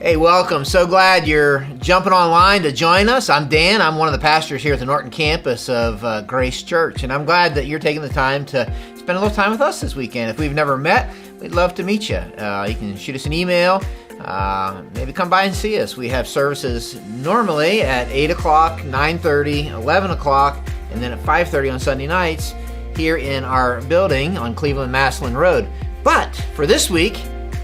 Hey, welcome. So glad you're jumping online to join us. I'm Dan. I'm one of the pastors here at the Norton campus of Grace Church, and I'm glad that you're taking the time to spend a little time with us this weekend. If we've never met, we'd love to meet you. You can shoot us an email, maybe come by and see us. We have services normally at 8 o'clock, 9:30, 11 o'clock, and then at 5:30 on Sunday nights here in our building on Cleveland-Massillon Road. But for this week,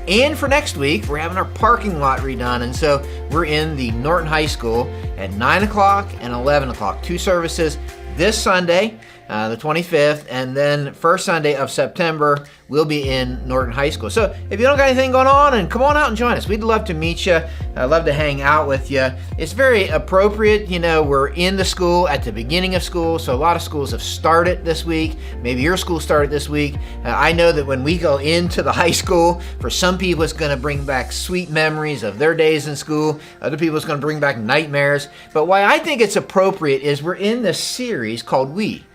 and for next week, we're having our parking lot redone, and so we're in the Norton High School at 9 o'clock and 11 o'clock. Two services this Sunday, the 25th, and then first Sunday of September, we'll be in Norton High School. So if you don't got anything going on, and come on out and join us. We'd love to meet you. I'd love to hang out with you. It's very appropriate. You know, we're in the school at the beginning of school, so a lot of schools have started this week. Maybe your school started this week. I know that when we go into the high school, for some people it's going to bring back sweet memories of their days in school. Other people it's going to bring back nightmares. But why I think it's appropriate is we're in this series called We.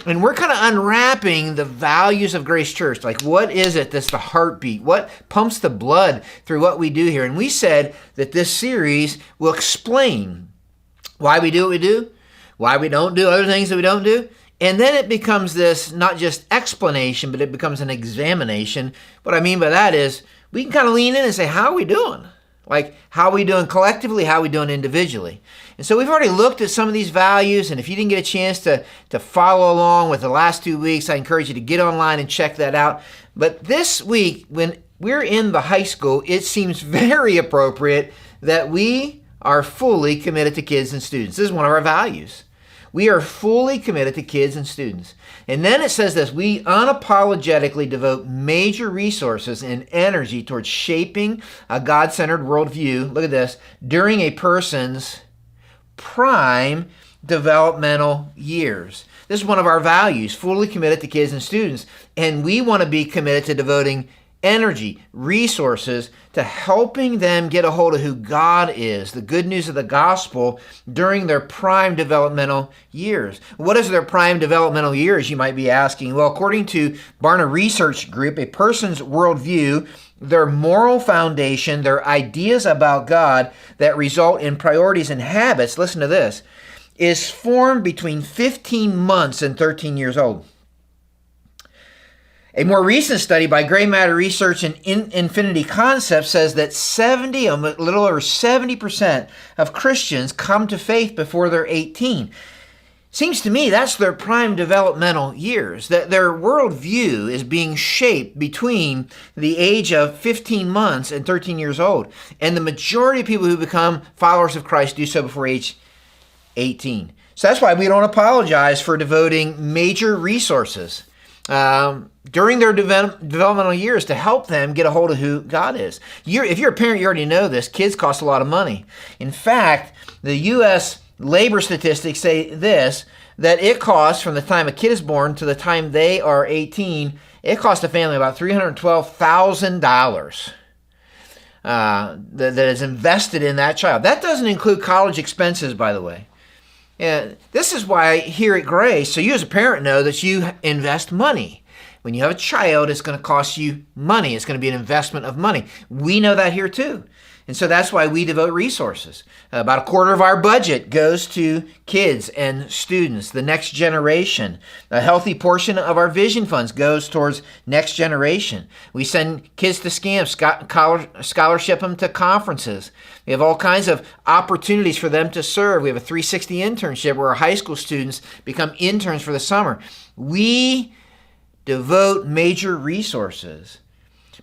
And we're kind of unwrapping the values of Grace Church. Like, what is it that's the heartbeat? What pumps the blood through what we do here? And we said that this series will explain why we do what we do, why we don't do other things that we don't do. And then it becomes this, not just explanation, but it becomes an examination. What I mean by that is we can kind of lean in and say, how are we doing? Like, how are we doing collectively? How are we doing individually? And so we've already looked at some of these values, and if you didn't get a chance to follow along with the last 2 weeks, I encourage you to get online and check that out. But this week, when we're in the high school, it seems very appropriate that we are fully committed to kids and students. This is one of our values. We are fully committed to kids and students. And then it says this: we unapologetically devote major resources and energy towards shaping a God-centered worldview, look at this, during a person's prime developmental years. This is one of our values, fully committed to kids and students. And we want to be committed to devoting energy, resources to helping them get a hold of who God is, the good news of the gospel during their prime developmental years. What is their prime developmental years, you might be asking? Well, according to Barna Research Group, a person's worldview, their moral foundation, their ideas about God that result in priorities and habits, listen to this, is formed between 15 months and 13 years old. A more recent study by Gray Matter Research and Infinity Concepts says that a little over 70% of Christians come to faith before they're 18. Seems to me that's their prime developmental years, that their worldview is being shaped between the age of 15 months and 13 years old. And the majority of people who become followers of Christ do so before age 18. So that's why we don't apologize for devoting major resources during their developmental years to help them get a hold of who God is. If you're a parent, you already know this. Kids cost a lot of money. In fact, the U.S. labor statistics say this, that it costs from the time a kid is born to the time they are 18, it costs a family about $312,000 that is invested in that child. That doesn't include college expenses, by the way. Yeah, this is why here at Grace, so you as a parent know that you invest money. When you have a child, it's going to cost you money. It's going to be an investment of money. We know that here too. And so that's why we devote resources. About a quarter of our budget goes to kids and students, the next generation. A healthy portion of our vision funds goes towards next generation. We send kids to camps, scholarship them to conferences. We have all kinds of opportunities for them to serve. We have a 360 internship where our high school students become interns for the summer. We devote major resources.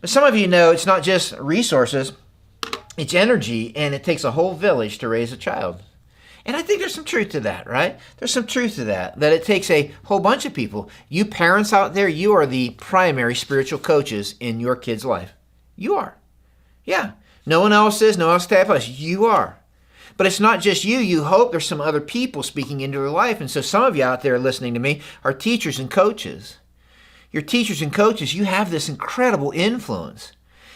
But some of you know it's not just resources. It's energy, and it takes a whole village to raise a child. And I think there's some truth to that, right? There's some truth to that it takes a whole bunch of people. You parents out there, you are the primary spiritual coaches in your kid's life. You are. Yeah. No one else is, no one else tap us. You are. But it's not just you. You hope there's some other people speaking into their life. And so some of you out there listening to me are teachers and coaches. You're teachers and coaches. You have this incredible influence.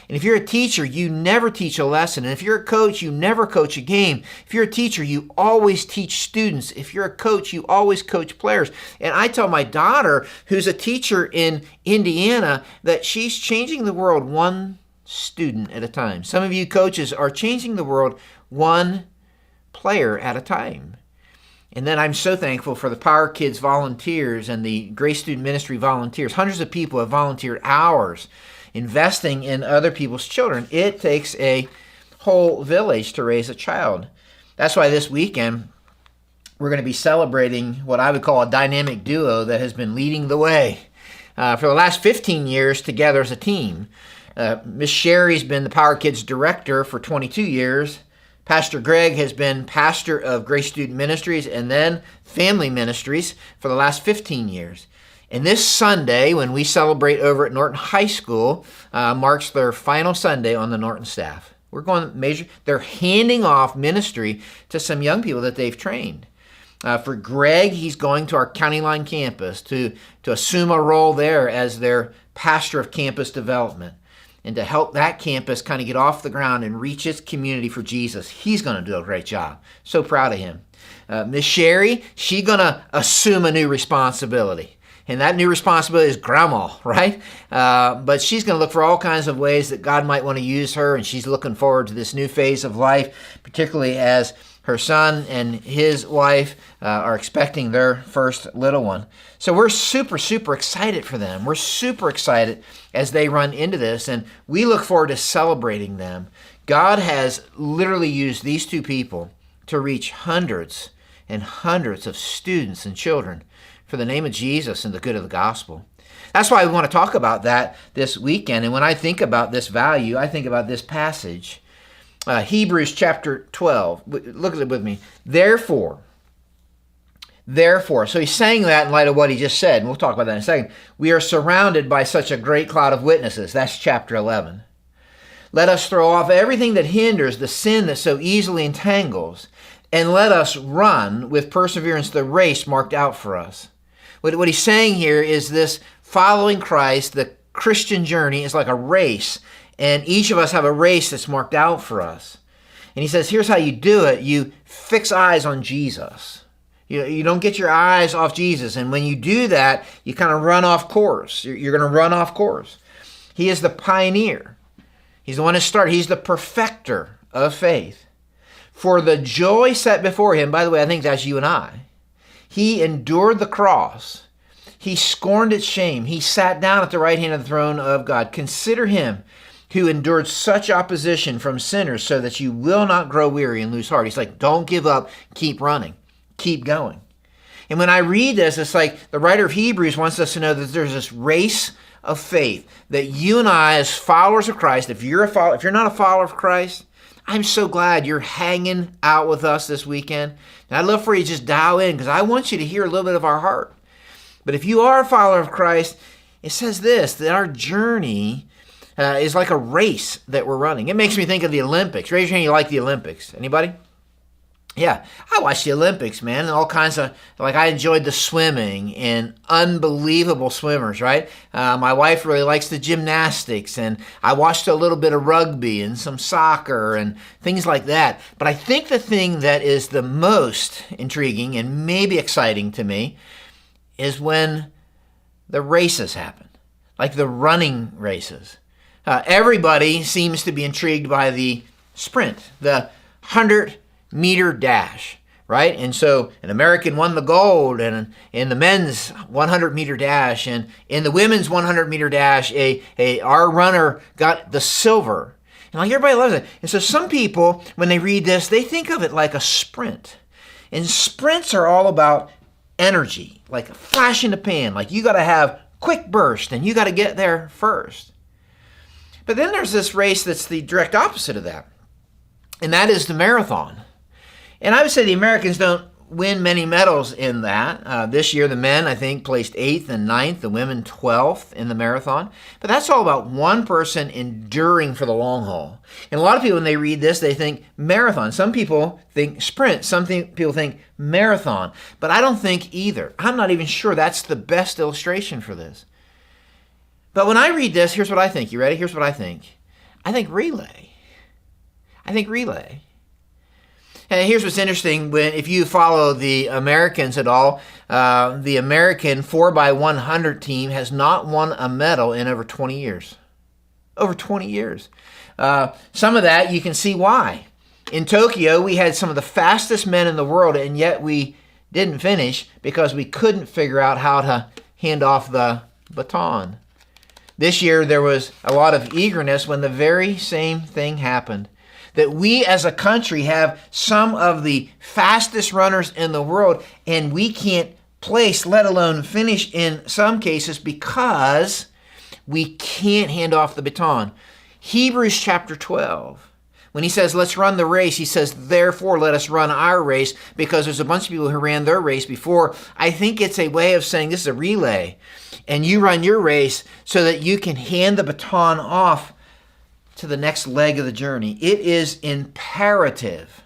And if you're a teacher, you never teach a lesson. And if you're a coach, you never coach a game. If you're a teacher, you always teach students. If you're a coach, you always coach players. And I tell my daughter, who's a teacher in Indiana, that she's changing the world one student at a time. Some of you coaches are changing the world one player at a time. And then I'm so thankful for the Power Kids volunteers and the Grace Student Ministry volunteers. Hundreds of people have volunteered hours investing in other people's children. It takes a whole village to raise a child. That's why this weekend we're going to be celebrating what I would call a dynamic duo that has been leading the way for the last 15 years together as a team. Miss Sherry's been the Power Kids director for 22 years. Pastor Greg has been pastor of Grace Student Ministries and then Family Ministries for the last 15 years. And this Sunday, when we celebrate over at Norton High School, marks their final Sunday on the Norton staff. They're handing off ministry to some young people that they've trained. For Greg, he's going to our County Line campus to assume a role there as their pastor of campus development and to help that campus kind of get off the ground and reach its community for Jesus. He's going to do a great job. So proud of him. Miss Sherry, she's going to assume a new responsibility. And that new responsibility is grandma, right? But she's going to look for all kinds of ways that God might want to use her, and she's looking forward to this new phase of life, particularly as her son and his wife are expecting their first little one. So we're super, super excited for them. We're super excited as they run into this, and we look forward to celebrating them. God has literally used these two people to reach hundreds and hundreds of students and children for the name of Jesus and the good of the gospel. That's why we want to talk about that this weekend. And when I think about this value, I think about this passage. Hebrews chapter 12. Look at it with me. Therefore. So he's saying that in light of what he just said, and we'll talk about that in a second. We are surrounded by such a great cloud of witnesses. That's chapter 11. Let us throw off everything that hinders, the sin that so easily entangles, and let us run with perseverance the race marked out for us. What he's saying here is this: following Christ, the Christian journey is like a race, and each of us have a race that's marked out for us. And he says, here's how you do it. You fix eyes on Jesus. You don't get your eyes off Jesus. And when you do that, you kind of run off course. You're going to run off course. He is the pioneer. He's the one who started. He's the perfecter of faith. For the joy set before him, by the way, I think that's you and I. He endured the cross. He scorned its shame. He sat down at the right hand of the throne of God. Consider him who endured such opposition from sinners so that you will not grow weary and lose heart. He's like, don't give up. Keep running. Keep going. And when I read this, it's like the writer of Hebrews wants us to know that there's this race of faith that you and I, as followers of Christ, if you're not a follower of Christ, I'm so glad you're hanging out with us this weekend. And I'd love for you to just dial in because I want you to hear a little bit of our heart. But if you are a follower of Christ, it says this, that our journey is like a race that we're running. It makes me think of the Olympics. Raise your hand, you like the Olympics. Anybody? Yeah, I watched the Olympics, man, and all kinds of, I enjoyed the swimming and unbelievable swimmers, right? My wife really likes the gymnastics, and I watched a little bit of rugby and some soccer and things like that. But I think the thing that is the most intriguing and maybe exciting to me is when the races happen, like the running races. Everybody seems to be intrigued by the sprint, the 100-meter dash, right? And so an American won the gold and in the men's 100-meter dash, and in the women's 100-meter dash, our runner got the silver. And everybody loves it. And so some people, when they read this, they think of it like a sprint. And sprints are all about energy, like a flash in the pan. Like you got to have quick burst and you got to get there first. But then there's this race that's the direct opposite of that. And that is the marathon. And I would say the Americans don't win many medals in that. This year, the men, I think, placed 8th and 9th, the women 12th in the marathon. But that's all about one person enduring for the long haul. And a lot of people, when they read this, they think marathon. Some people think sprint. Some people think marathon. But I don't think either. I'm not even sure that's the best illustration for this. But when I read this, here's what I think. You ready? Here's what I think. I think relay. And here's what's interesting. If you follow the Americans at all, the American 4x100 team has not won a medal in over 20 years. Over 20 years. Some of that, you can see why. In Tokyo, we had some of the fastest men in the world, and yet we didn't finish because we couldn't figure out how to hand off the baton. This year, there was a lot of eagerness when the very same thing happened. That we as a country have some of the fastest runners in the world, and we can't place, let alone finish in some cases, because we can't hand off the baton. Hebrews chapter 12, when he says, let's run the race, he says, therefore, let us run our race, because there's a bunch of people who ran their race before. I think it's a way of saying this is a relay, and you run your race so that you can hand the baton off to the next leg of the journey. It is imperative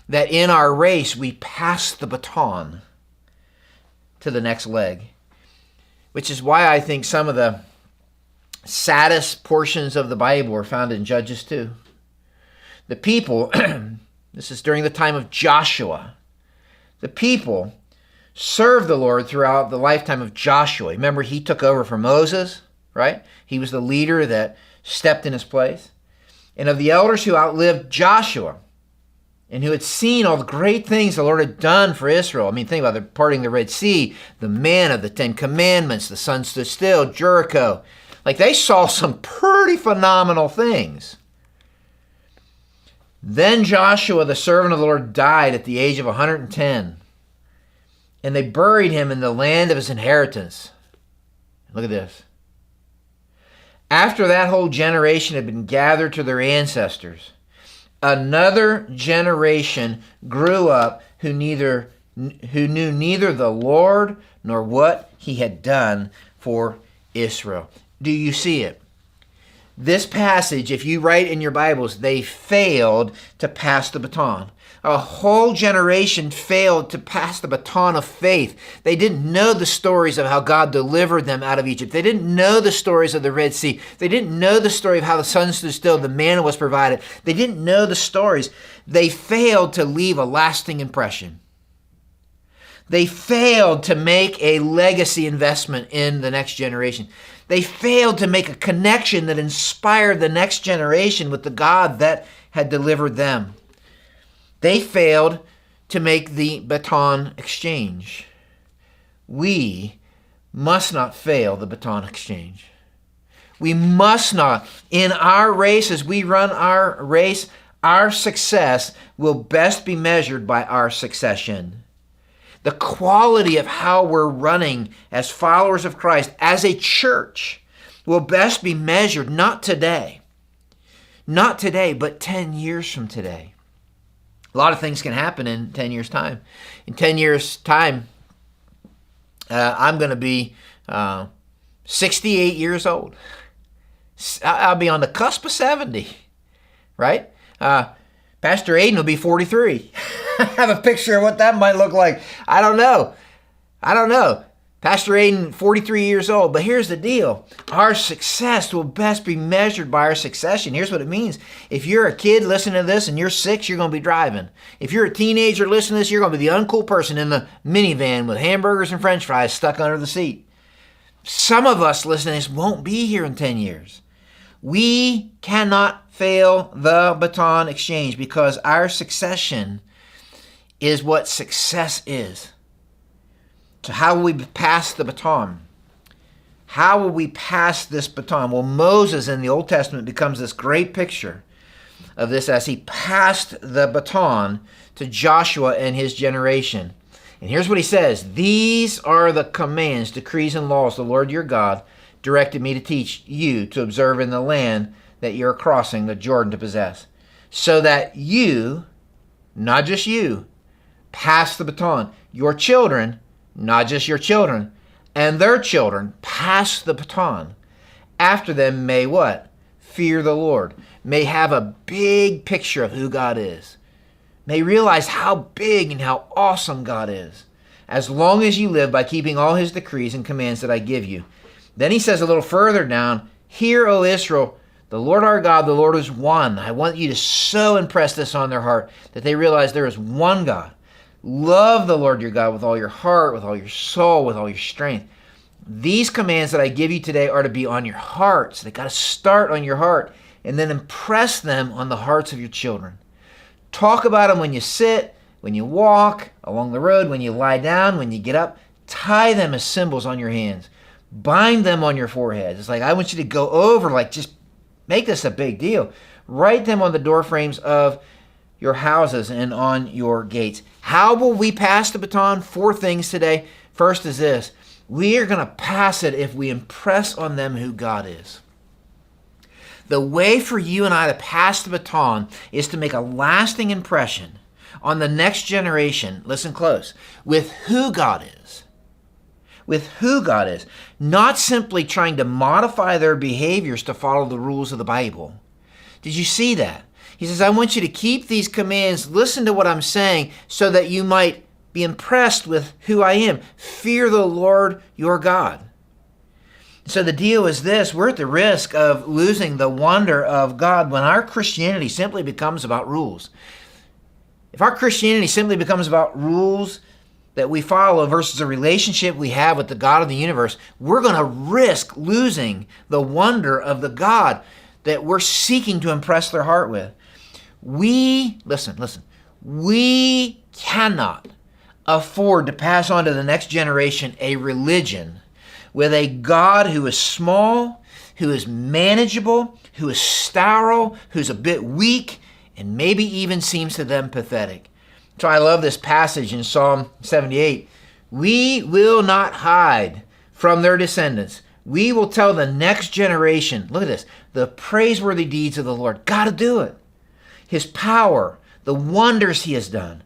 that in our race we pass the baton to the next leg, which is why I think some of the saddest portions of the Bible are found in Judges 2. The people, this is during the time of Joshua, the people served the Lord throughout the lifetime of Joshua. Remember, he took over from Moses, right? He was the leader that stepped in his place. And of the elders who outlived Joshua and who had seen all the great things the Lord had done for Israel. I mean, think about the parting the Red Sea, the manna, the Ten Commandments, the sun stood still, Jericho. Like, they saw some pretty phenomenal things. Then Joshua, the servant of the Lord, died at the age of 110. And they buried him in the land of his inheritance. Look at this. After that whole generation had been gathered to their ancestors, another generation grew up who knew neither the Lord nor what he had done for Israel. Do you see it? This passage, if you write in your Bibles, they failed to pass the baton. A whole generation failed to pass the baton of faith. They didn't know the stories of how God delivered them out of Egypt. They didn't know the stories of the Red Sea. They didn't know the story of how the sun stood still, the manna was provided. They didn't know the stories. They failed to leave a lasting impression. They failed to make a legacy investment in the next generation. They failed to make a connection that inspired the next generation with the God that had delivered them. They failed to make the baton exchange. We must not fail the baton exchange. We must not. In our race, as we run our race, our success will best be measured by our succession. The quality of how we're running as followers of Christ, as a church, will best be measured not today, but 10 years from today. A lot of things can happen in 10 years' time. In 10 years' time, I'm going to be 68 years old. I'll be on the cusp of 70, right? Pastor Aiden will be 43. I have a picture of what that might look like. I don't know. Pastor Aiden, 43 years old. But here's the deal. Our success will best be measured by our succession. Here's what it means. If you're a kid listening to this and you're 6, you're going to be driving. If you're a teenager listening to this, you're going to be the uncool person in the minivan with hamburgers and french fries stuck under the seat. Some of us listening to this won't be here in 10 years. We cannot fail the baton exchange because our succession is what success is. So how will we pass the baton? How will we pass this baton? Well, Moses in the Old Testament becomes this great picture of this as he passed the baton to Joshua and his generation. And here's what he says. These are the commands, decrees, and laws the Lord your God directed me to teach you to observe in the land that you're crossing the Jordan to possess, so that you, not just you, pass the baton. Your children, not just your children, and their children pass the baton. After them may what? Fear the Lord. May have a big picture of who God is. May realize how big and how awesome God is, as long as you live by keeping all his decrees and commands that I give you. Then he says a little further down, Hear, O Israel, the Lord our God, the Lord is one. I want you to so impress this on their heart that they realize there is one God. Love the Lord your God with all your heart, with all your soul, with all your strength. These commands that I give you today are to be on your hearts. They got to start on your heart and then impress them on the hearts of your children. Talk about them when you sit, when you walk, along the road, when you lie down, when you get up. Tie them as symbols on your hands. Bind them on your foreheads. It's like, I want you to go over, like, just make this a big deal. Write them on the door frames of your houses and on your gates. How will we pass the baton? 4 things today. First is this. We are going to pass it if we impress on them who God is. The way for you and I to pass the baton is to make a lasting impression on the next generation, listen close, with who God is. With who God is. Not simply trying to modify their behaviors to follow the rules of the Bible. Did you see that? He says, I want you to keep these commands, listen to what I'm saying, so that you might be impressed with who I am. Fear the Lord your God. So the deal is this, we're at the risk of losing the wonder of God when our Christianity simply becomes about rules. If our Christianity simply becomes about rules that we follow versus a relationship we have with the God of the universe, we're going to risk losing the wonder of the God that we're seeking to impress their heart with. Listen, we cannot afford to pass on to the next generation a religion with a God who is small, who is manageable, who is sterile, who's a bit weak, and maybe even seems to them pathetic. So I love this passage in Psalm 78. We will not hide from their descendants. We will tell the next generation, look at this, the praiseworthy deeds of the Lord. Got to do it. His power, the wonders he has done.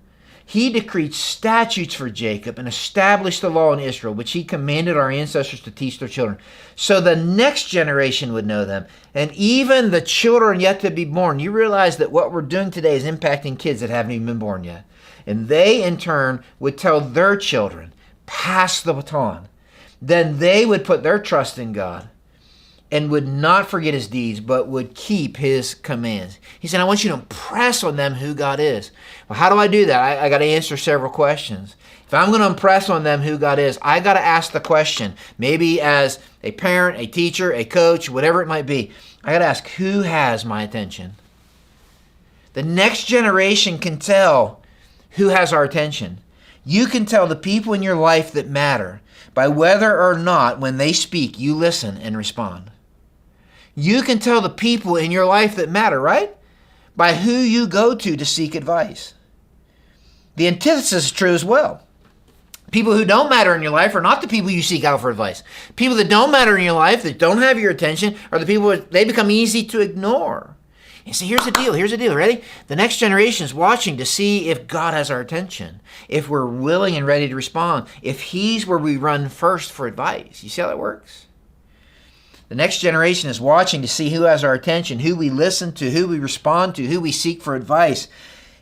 He decreed statutes for Jacob and established the law in Israel, which he commanded our ancestors to teach their children, so the next generation would know them, and even the children yet to be born. You realize that what we're doing today is impacting kids that haven't even been born yet. And they, in turn, would tell their children, pass the baton. Then they would put their trust in God and would not forget his deeds, but would keep his commands. He said, I want you to impress on them who God is. Well, how do I do that? I got to answer several questions. If I'm going to impress on them who God is, I got to ask the question, maybe as a parent, a teacher, a coach, whatever it might be, I got to ask, who has my attention? The next generation can tell who has our attention. You can tell the people in your life that matter by whether or not when they speak, you listen and respond. You can tell the people in your life that matter, right? By who you go to seek advice. The antithesis is true as well. People who don't matter in your life are not the people you seek out for advice. People that don't matter in your life, that don't have your attention, are the people that they become easy to ignore. And see, here's the deal, ready? The next generation is watching to see if God has our attention, if we're willing and ready to respond, if he's where we run first for advice. You see how that works? The next generation is watching to see who has our attention, who we listen to, who we respond to, who we seek for advice,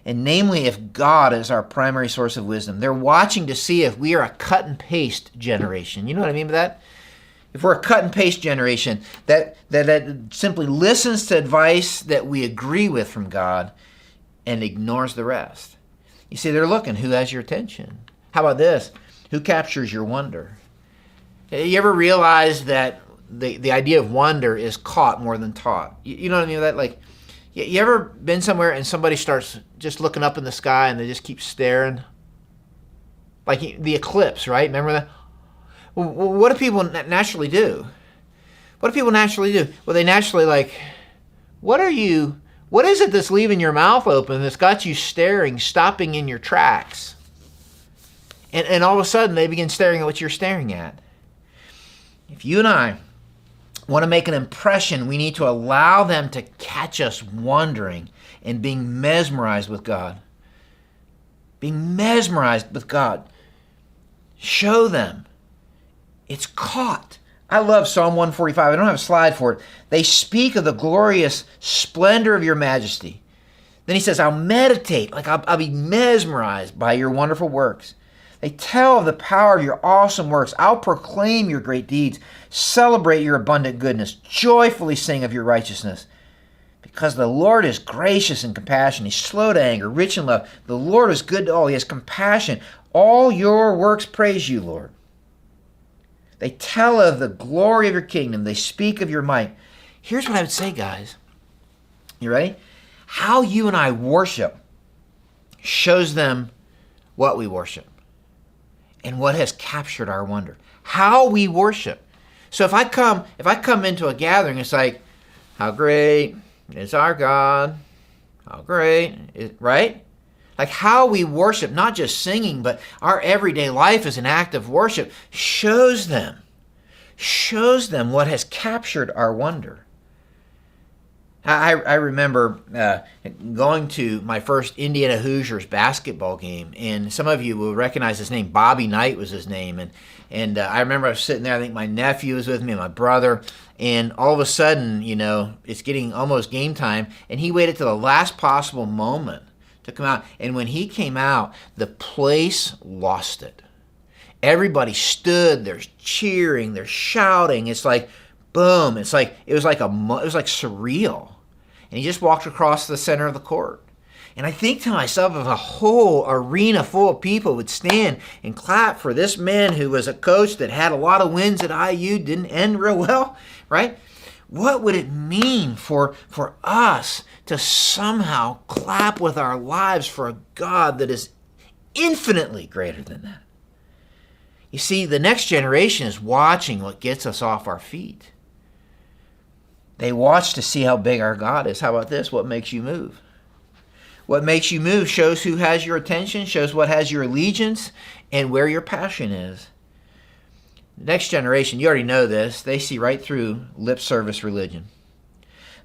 and namely if God is our primary source of wisdom. They're watching to see if we are a cut and paste generation. You know what I mean by that? If we're a cut and paste generation that simply listens to advice that we agree with from God and ignores the rest. You see, they're looking who has your attention. How about this? Who captures your wonder? You ever realize that the idea of wonder is caught more than taught? You know what I mean by that? Like, you ever been somewhere and somebody starts just looking up in the sky and they just keep staring? Like the eclipse, right? Remember that? Well, what do people naturally do? What do people naturally do? Well, they naturally what is it that's leaving your mouth open that's got you staring, stopping in your tracks? And all of a sudden they begin staring at what you're staring at. If you and I want to make an impression, we need to allow them to catch us wondering and being mesmerized with God. Being mesmerized with God. Show them. It's caught. I love Psalm 145. I don't have a slide for it. They speak of the glorious splendor of your majesty. Then he says, I'll meditate, I'll be mesmerized by your wonderful works. They tell of the power of your awesome works. I'll proclaim your great deeds, celebrate your abundant goodness, joyfully sing of your righteousness. Because the Lord is gracious and compassionate. He's slow to anger, rich in love. The Lord is good to all. He has compassion. All your works praise you, Lord. They tell of the glory of your kingdom. They speak of your might. Here's what I would say, guys. You ready? How you and I worship shows them what we worship and what has captured our wonder. How we worship. So if I come into a gathering, it's like, how great is our God? How great, right? Like how we worship, not just singing, but our everyday life as an act of worship shows them what has captured our wonder. I remember going to my first Indiana Hoosiers basketball game, and some of you will recognize his name. Bobby Knight was his name, and I remember I was sitting there. I think my nephew was with me, and my brother, and all of a sudden, it's getting almost game time, and he waited till the last possible moment to come out, and when he came out, the place lost it. Everybody stood, they're cheering, they're shouting. It's like, boom! It was like surreal. And he just walked across the center of the court. And I think to myself, if a whole arena full of people would stand and clap for this man who was a coach that had a lot of wins at IU, didn't end real well, right? What would it mean for us to somehow clap with our lives for a God that is infinitely greater than that? You see, the next generation is watching what gets us off our feet. They watch to see how big our God is. How about this? What makes you move? What makes you move shows who has your attention, shows what has your allegiance, and where your passion is. The next generation, you already know this, they see right through lip service religion.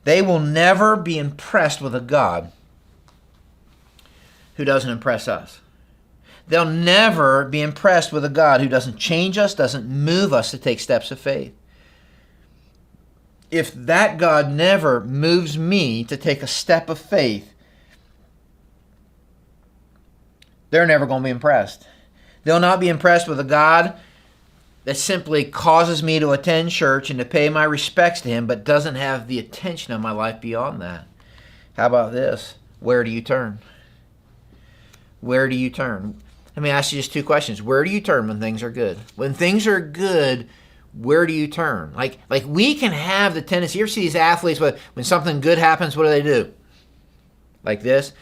They will never be impressed with a God who doesn't impress us. They'll never be impressed with a God who doesn't change us, doesn't move us to take steps of faith. If that God never moves me to take a step of faith, they're never going to be impressed. They'll not be impressed with a God that simply causes me to attend church and to pay my respects to Him, but doesn't have the attention of my life beyond that. How about this? Where do you turn? Where do you turn? Let me ask you just two questions. Where do you turn when things are good? When things are good, where do you turn? Like we can have the tendency, you ever see these athletes, when something good happens, what do? Like this.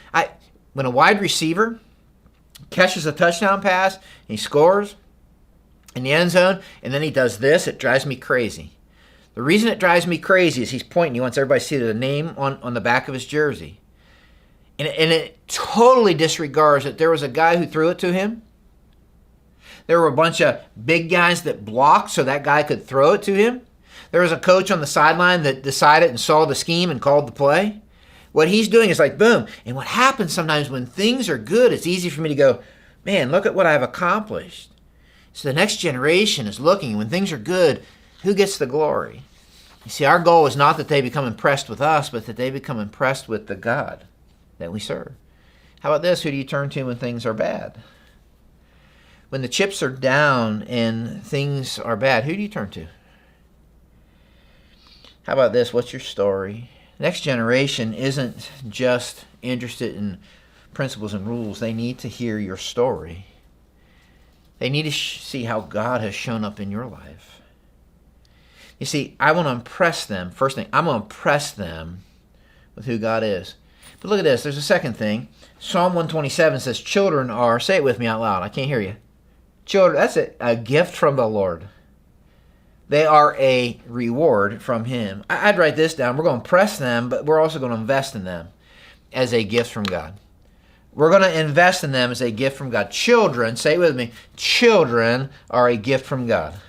When a wide receiver catches a touchdown pass, and he scores in the end zone, and then he does this, it drives me crazy. The reason it drives me crazy is he's pointing. He wants everybody to see the name on the back of his jersey. And it totally disregards that there was a guy who threw it to him. There were a bunch of big guys that blocked so that guy could throw it to him. There was a coach on the sideline that decided and saw the scheme and called the play. What he's doing is like, boom. And what happens sometimes when things are good, it's easy for me to go, man, look at what I've accomplished. So the next generation is looking, when things are good, who gets the glory? You see, our goal is not that they become impressed with us, but that they become impressed with the God that we serve. How about this? Who do you turn to when things are bad? When the chips are down and things are bad, who do you turn to? How about this? What's your story? Next generation isn't just interested in principles and rules. They need to hear your story. They need to see how God has shown up in your life. You see, I want to impress them. First thing, I'm going to impress them with who God is. But look at this. There's a second thing. Psalm 127 says, children are, say it with me out loud. I can't hear you. Children, that's it, a gift from the Lord. They are a reward from Him. I'd write this down. We're going to impress them, but we're also going to invest in them as a gift from God. We're going to invest in them as a gift from God. Children, say it with me, children are a gift from God.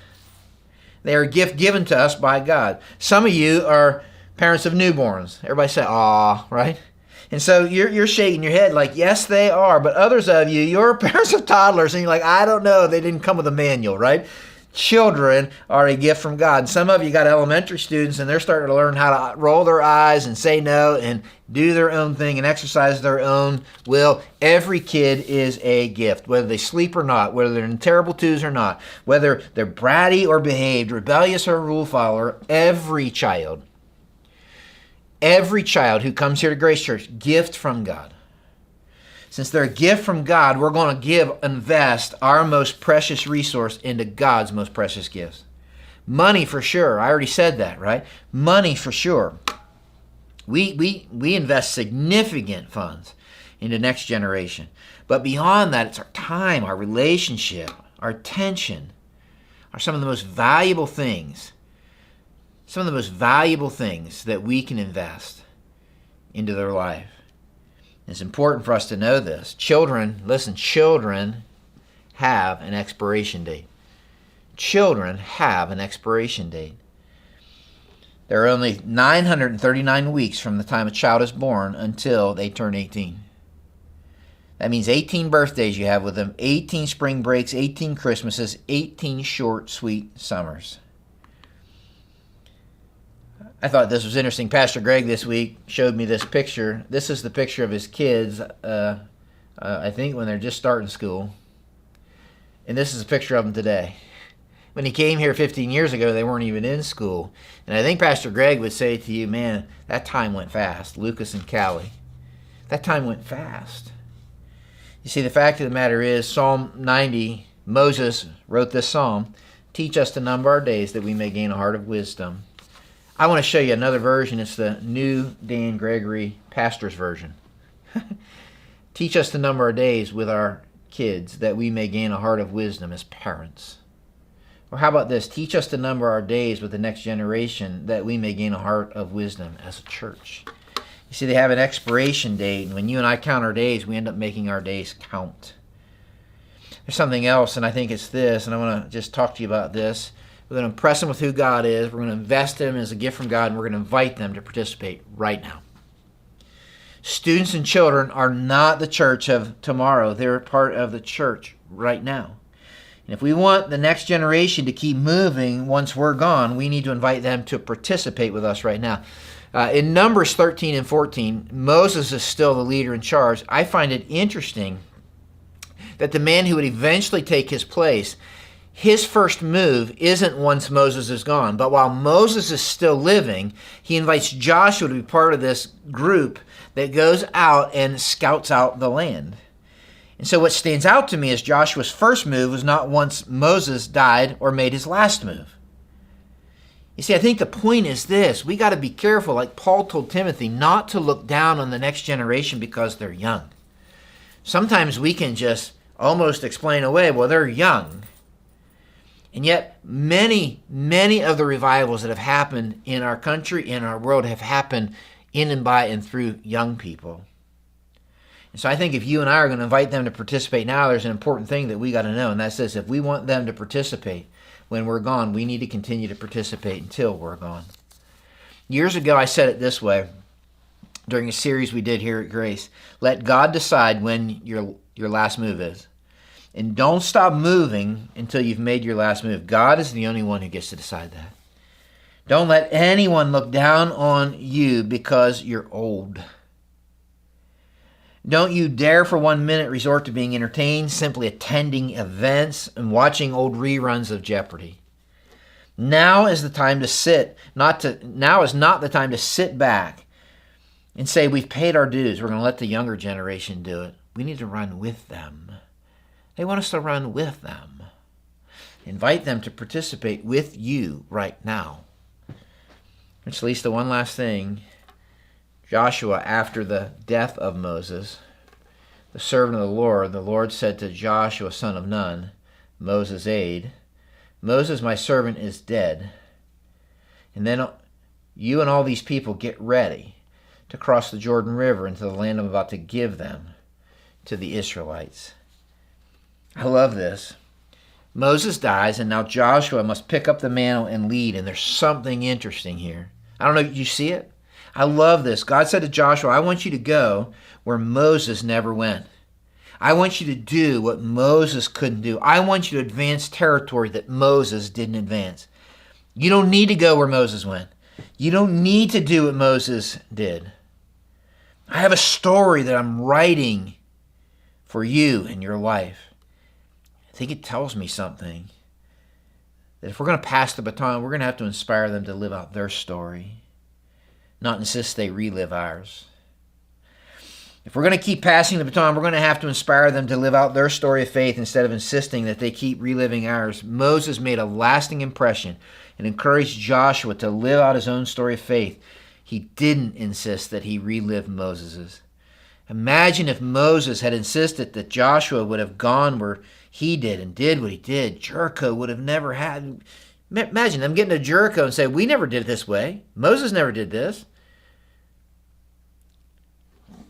They are a gift given to us by God. Some of you are parents of newborns. Everybody say, aw, right? And so you're shaking your head like, yes, they are. But others of you, you're parents of toddlers, and you're like, I don't know. They didn't come with a manual, right? Children are a gift from God. Some of you got elementary students, and they're starting to learn how to roll their eyes and say no and do their own thing and exercise their own will. Every kid is a gift, whether they sleep or not, whether they're in terrible twos or not, whether they're bratty or behaved, rebellious or rule follower. Every child who comes here to Grace Church, gift from God. Since they're a gift from God, we're going to invest our most precious resource into God's most precious gifts. Money for sure. I already said that, right? Money for sure. We invest significant funds into next generation. But beyond that, it's our time, our relationship, our attention are some of the most valuable things. Some of the most valuable things that we can invest into their life. It's important for us to know this. Children have an expiration date. Children have an expiration date. There are only 939 weeks from the time a child is born until they turn 18. That means 18 birthdays you have with them, 18 spring breaks, 18 Christmases, 18 short, sweet summers. I thought this was interesting. Pastor Greg this week showed me this picture. This is the picture of his kids, I think when they're just starting school. And this is a picture of them today. When he came here 15 years ago, they weren't even in school. And I think Pastor Greg would say to you, man, that time went fast. Lucas and Callie. That time went fast. You see, the fact of the matter is, Psalm 90, Moses wrote this psalm, teach us to number our days that we may gain a heart of wisdom. I want to show you another version. It's the New Dan Gregory Pastor's Version. Teach us to number our days with our kids that we may gain a heart of wisdom as parents. Or how about this? Teach us to number our days with the next generation that we may gain a heart of wisdom as a church. You see, they have an expiration date, and when you and I count our days, we end up making our days count. There's something else, and I think it's this, and I want to just talk to you about this. We're going to impress them with who God is. We're going to invest in them as a gift from God, and we're going to invite them to participate right now. Students and children are not the church of tomorrow. They're part of the church right now. And if we want the next generation to keep moving once we're gone, we need to invite them to participate with us right now. In Numbers 13 and 14, Moses is still the leader in charge. I find it interesting that the man who would eventually take his place, his first move isn't once Moses is gone, but while Moses is still living, he invites Joshua to be part of this group that goes out and scouts out the land. And so what stands out to me is Joshua's first move was not once Moses died or made his last move. You see, I think the point is this. We got to be careful, like Paul told Timothy, not to look down on the next generation because they're young. Sometimes we can just almost explain away, well, they're young. And yet, many of the revivals that have happened in our country, in our world, have happened in and by and through young people. And so I think if you and I are going to invite them to participate now, there's an important thing that we got to know, and that's this. If we want them to participate when we're gone, we need to continue to participate until we're gone. Years ago, I said it this way during a series we did here at Grace. Let God decide when your last move is. And don't stop moving until you've made your last move. God is the only one who gets to decide that. Don't let anyone look down on you because you're old. Don't you dare for 1 minute resort to being entertained, simply attending events and watching old reruns of Jeopardy. Now is the time to now is not the time to sit back and say we've paid our dues. We're going to let the younger generation do it. We need to run with them. They want us to run with them. Invite them to participate with you right now. Which leads to one last thing. Joshua, after the death of Moses, the servant of the Lord said to Joshua, son of Nun, Moses' aide, Moses, my servant, is dead. And then you and all these people get ready to cross the Jordan River into the land I'm about to give them to the Israelites. I love this. Moses dies, and now Joshua must pick up the mantle and lead, and there's something interesting here. I don't know, you see it? I love this. God said to Joshua, I want you to go where Moses never went. I want you to do what Moses couldn't do. I want you to advance territory that Moses didn't advance. You don't need to go where Moses went. You don't need to do what Moses did. I have a story that I'm writing for you in your life. I think it tells me something. That if we're going to pass the baton, we're going to have to inspire them to live out their story, not insist they relive ours. If we're going to keep passing the baton, we're going to have to inspire them to live out their story of faith instead of insisting that they keep reliving ours. Moses made a lasting impression and encouraged Joshua to live out his own story of faith. He didn't insist that he relive Moses's. Imagine if Moses had insisted that Joshua would have gone where he did and did what he did. Jericho would have never had. Imagine them getting to Jericho and say, we never did it this way. Moses never did this.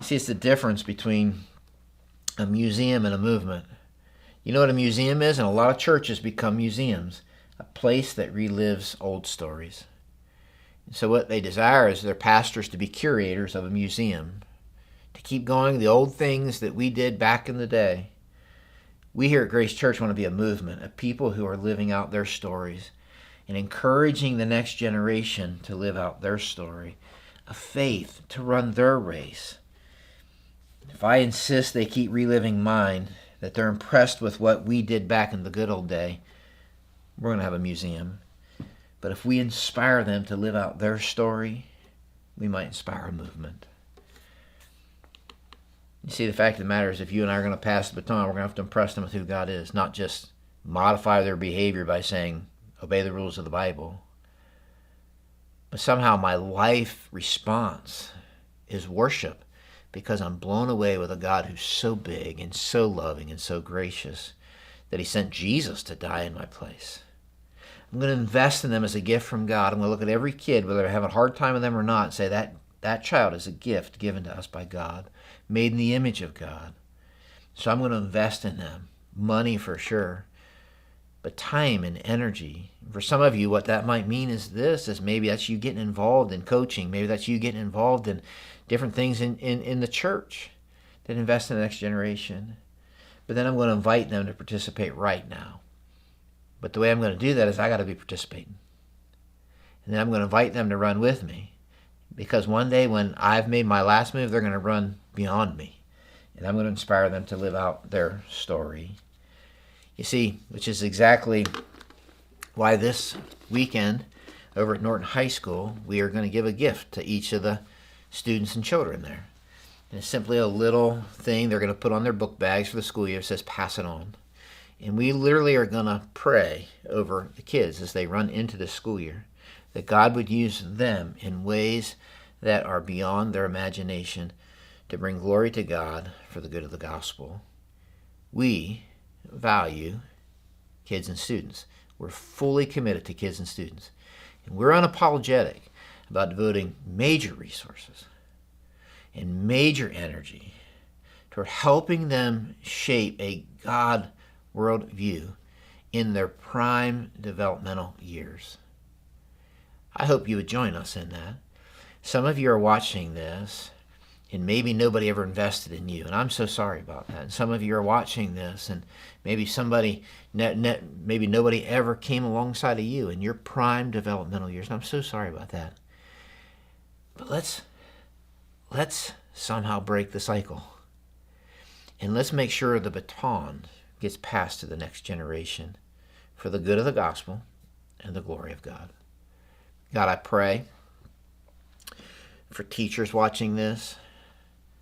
See, it's the difference between a museum and a movement. You know what a museum is? And a lot of churches become museums, a place that relives old stories. And so what they desire is their pastors to be curators of a museum, to keep going the old things that we did back in the day. We here at Grace Church want to be a movement of people who are living out their stories and encouraging the next generation to live out their story, a faith to run their race. If I insist they keep reliving mine, that they're impressed with what we did back in the good old day, we're going to have a museum. But if we inspire them to live out their story, we might inspire a movement. You see, the fact of the matter is if you and I are going to pass the baton, we're going to have to impress them with who God is, not just modify their behavior by saying, obey the rules of the Bible. But somehow my life response is worship, because I'm blown away with a God who's so big and so loving and so gracious that he sent Jesus to die in my place. I'm going to invest in them as a gift from God. I'm going to look at every kid, whether I have a hard time with them or not, and say that child is a gift given to us by God, made in the image of God. So I'm going to invest in them. Money for sure, but time and energy. For some of you, what that might mean is maybe that's you getting involved in coaching. Maybe that's you getting involved in different things in the church that invest in the next generation. But then I'm going to invite them to participate right now. But the way I'm going to do that is I got to be participating. And then I'm going to invite them to run with me. Because one day when I've made my last move, they're going to run beyond me. And I'm going to inspire them to live out their story. You see, which is exactly why this weekend over at Norton High School, we are going to give a gift to each of the students and children there. And it's simply a little thing they're going to put on their book bags for the school year. It says, pass it on. And we literally are going to pray over the kids as they run into the school year, that God would use them in ways that are beyond their imagination to bring glory to God for the good of the gospel. We value kids and students. We're fully committed to kids and students. And we're unapologetic about devoting major resources and major energy toward helping them shape a God worldview in their prime developmental years. I hope you would join us in that. Some of you are watching this, and maybe nobody ever invested in you, and I'm so sorry about that. And some of you are watching this, and maybe maybe nobody ever came alongside of you in your prime developmental years, and I'm so sorry about that. But let's somehow break the cycle, and let's make sure the baton gets passed to the next generation for the good of the gospel and the glory of God. God, I pray for teachers watching this,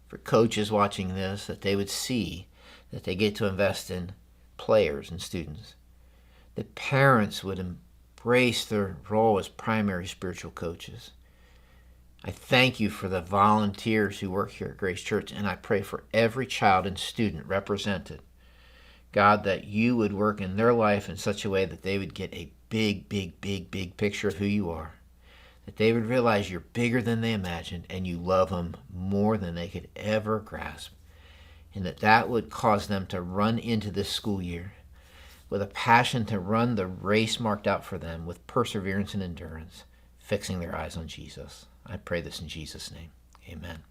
for coaches watching this, that they would see that they get to invest in players and students, that parents would embrace their role as primary spiritual coaches. I thank you for the volunteers who work here at Grace Church, and I pray for every child and student represented. God, that you would work in their life in such a way that they would get a big, big, big, big picture of who you are. That they would realize you're bigger than they imagined and you love them more than they could ever grasp. And that would cause them to run into this school year with a passion to run the race marked out for them with perseverance and endurance, fixing their eyes on Jesus. I pray this in Jesus' name. Amen.